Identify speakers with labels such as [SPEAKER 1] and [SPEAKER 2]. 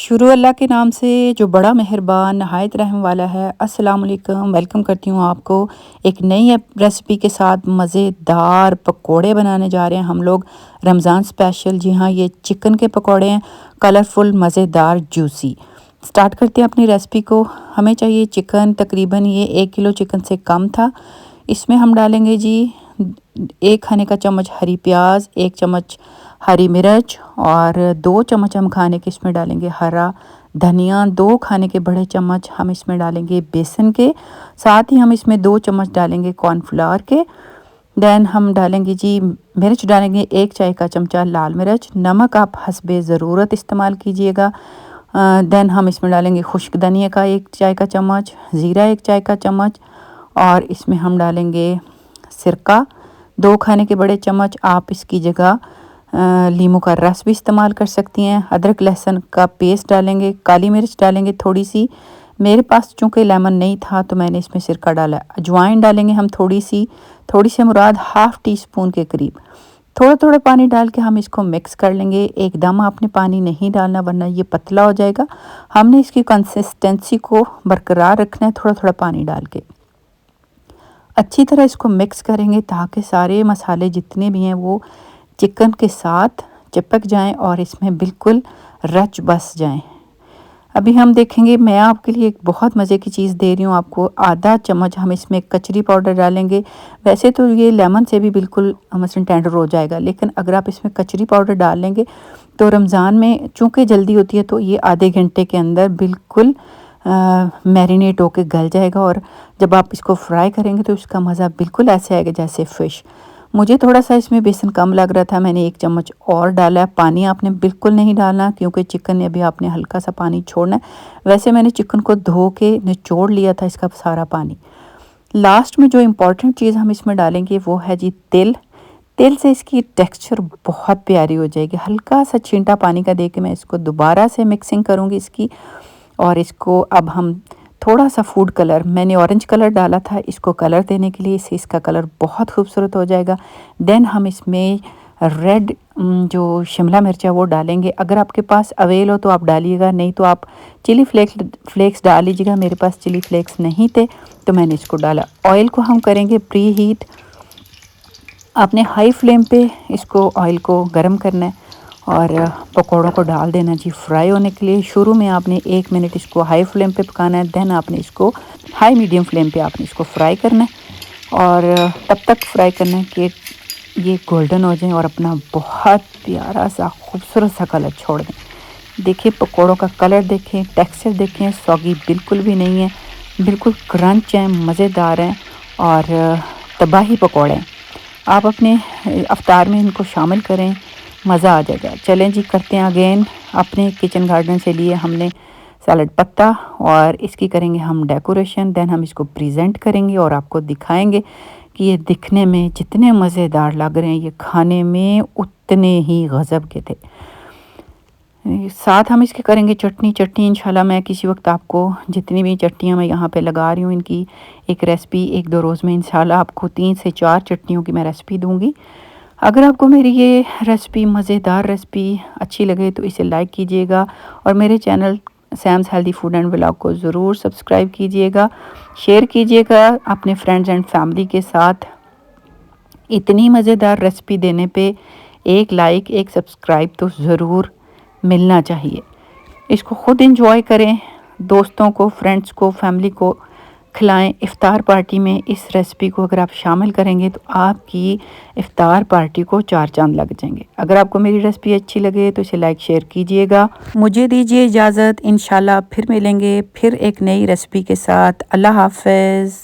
[SPEAKER 1] शुरू अल्लाह के नाम से जो बड़ा मेहरबान नहायत रहम वाला है। अस्सलाम वालेकुम, वेलकम करती हूँ आपको एक नई रेसिपी के साथ। मज़ेदार पकोड़े बनाने जा रहे हैं हम लोग, रमज़ान स्पेशल। जी हाँ, ये चिकन के पकोड़े हैं, कलरफुल, मज़ेदार, जूसी। स्टार्ट करते हैं अपनी रेसिपी को। हमें चाहिए चिकन, तकरीबन ये 1 किलो चिकन से कम था। इसमें हम डालेंगे जी 1 खाने का चम्मच हरी प्याज, 1 चम्मच हरी मिर्च और 2 चम्मच हम खाने के इसमें डालेंगे हरा धनिया। 2 खाने के बड़े चम्मच हम इसमें डालेंगे बेसन के। साथ ही हम इसमें 2 चम्मच डालेंगे कॉर्नफ्लावर के। देन हम डालेंगे जी मिर्च डालेंगे 1 चाय का चमचा लाल मिर्च। नमक आप हस्बे ज़रूरत इस्तेमाल कीजिएगा। देन हम इसमें डालेंगे खुश्क धनिया का 1 चाय का चम्मच, ज़ीरा 1 चाय का चम्मच और इसमें हम डालेंगे सिरका 2 खाने के बड़े चम्मच। आप इसकी जगह लीमू का रस भी इस्तेमाल कर सकती हैं। अदरक लहसुन का पेस्ट डालेंगे, काली मिर्च डालेंगे थोड़ी सी। मेरे पास चूँकि लेमन नहीं था तो मैंने इसमें सिरका डाला। अजवाइन डालेंगे हम थोड़ी सी मुराद हाफ़ टी स्पून के करीब। थोड़ा थोड़ा पानी डाल के हम इसको मिक्स कर लेंगे। एकदम आपने पानी नहीं डालना वरना ये पतला हो जाएगा। हमने इसकी कंसिस्टेंसी को बरकरार रखना है थोड़ा थोड़ा पानी डाल के। अच्छी तरह इसको मिक्स करेंगे ताकि सारे मसाले जितने भी हैं वो चिकन के साथ चिपक जाएं और इसमें बिल्कुल रच बस जाएं। अभी हम देखेंगे, मैं आपके लिए एक बहुत मज़े की चीज़ दे रही हूँ आपको। आधा चम्मच हम इसमें कचरी पाउडर डालेंगे। वैसे तो ये लेमन से भी बिल्कुल मसलन टेंडर हो जाएगा, लेकिन अगर आप इसमें कचरी पाउडर डाल लेंगे तो रमज़ान में चूँकि जल्दी होती है तो ये आधे घंटे के अंदर बिल्कुल मैरिनेट होकर गल जाएगा। और जब आप इसको फ्राई करेंगे तो इसका मज़ा बिल्कुल ऐसे आएगा जैसे फ़िश। मुझे थोड़ा सा इसमें बेसन कम लग रहा था, मैंने 1 चम्मच और डाला है। पानी आपने बिल्कुल नहीं डालना क्योंकि चिकन में अभी आपने हल्का सा पानी छोड़ना है। वैसे मैंने चिकन को धो के निचोड़ लिया था इसका सारा पानी। लास्ट में जो इम्पोर्टेंट चीज़ हम इसमें डालेंगे वो है जी तिल। तिल से इसकी टेक्सचर बहुत प्यारी हो जाएगी। हल्का सा छींटा पानी का दे के मैं इसको दोबारा से मिक्सिंग करूँगी इसकी। और इसको अब हम थोड़ा सा फूड कलर, मैंने ऑरेंज कलर डाला था इसको कलर देने के लिए, इससे इसका कलर बहुत खूबसूरत हो जाएगा। देन हम इसमें रेड जो शिमला मिर्च है वो डालेंगे। अगर आपके पास अवेल हो तो आप डालिएगा, नहीं तो आप चिली फ्लेक्स डाल लीजिएगा। मेरे पास चिली फ्लेक्स नहीं थे तो मैंने इसको डाला। ऑयल को हम करेंगे प्री हीट। आपने हाई फ्लेम पे इसको ऑयल को गर्म करना है और पकौड़ों को डाल देना जी फ्राई होने के लिए। शुरू में आपने 1 मिनट इसको हाई फ्लेम पे पकाना है, देन आपने इसको हाई मीडियम फ्लेम पे आपने इसको फ्राई करना है और तब तक फ्राई करना है कि ये गोल्डन हो जाए और अपना बहुत प्यारा सा खूबसूरत सा कलर छोड़ दें। देखिए पकौड़ों का कलर देखें, टेक्सचर देखें, सॉगी बिल्कुल भी नहीं है, बिल्कुल क्रंच हैं, मज़ेदार हैं और तबाही पकौड़े हैं। आप अपने अफ्तार में इनको शामिल करें, मज़ा आ जाएगा। चलें जी करते हैं अगेन। अपने किचन गार्डन से लिए हमने सैलड पत्ता और इसकी करेंगे हम डेकोरेशन। देन हम इसको प्रेजेंट करेंगे और आपको दिखाएंगे कि ये दिखने में जितने मज़ेदार लग रहे हैं ये खाने में उतने ही गज़ब के थे। साथ हम इसके करेंगे चटनी इंशाल्लाह मैं किसी वक्त आपको जितनी भी चटनियाँ मैं यहाँ पे लगा रही हूँ इनकी एक रेसिपी 1-2 रोज़ में इंशाल्लाह आपको 3 से 4 चटनियों की मैं रेसिपी दूँगी। अगर आपको मेरी ये रेसिपी मज़ेदार रेसिपी अच्छी लगे तो इसे लाइक कीजिएगा और मेरे channel Sam's healthy food and vlog को ज़रूर सब्सक्राइब कीजिएगा, शेयर कीजिएगा अपने फ्रेंड्स एंड फैमिली के साथ। इतनी मज़ेदार रेसिपी देने पे एक लाइक, एक सब्सक्राइब तो ज़रूर मिलना चाहिए। इसको ख़ुद एंजॉय करें, दोस्तों को, फ्रेंड्स को, फैमिली को खिलाएं। इफ़्तार पार्टी में इस रेसिपी को अगर आप शामिल करेंगे तो आपकी इफ़्तार पार्टी को 4 चांद लग जाएंगे। अगर आपको मेरी रेसिपी अच्छी लगे तो इसे लाइक शेयर कीजिएगा। मुझे दीजिए इजाज़त, इंशाल्लाह फिर मिलेंगे फिर एक नई रेसिपी के साथ। अल्लाह हाफ़िज़।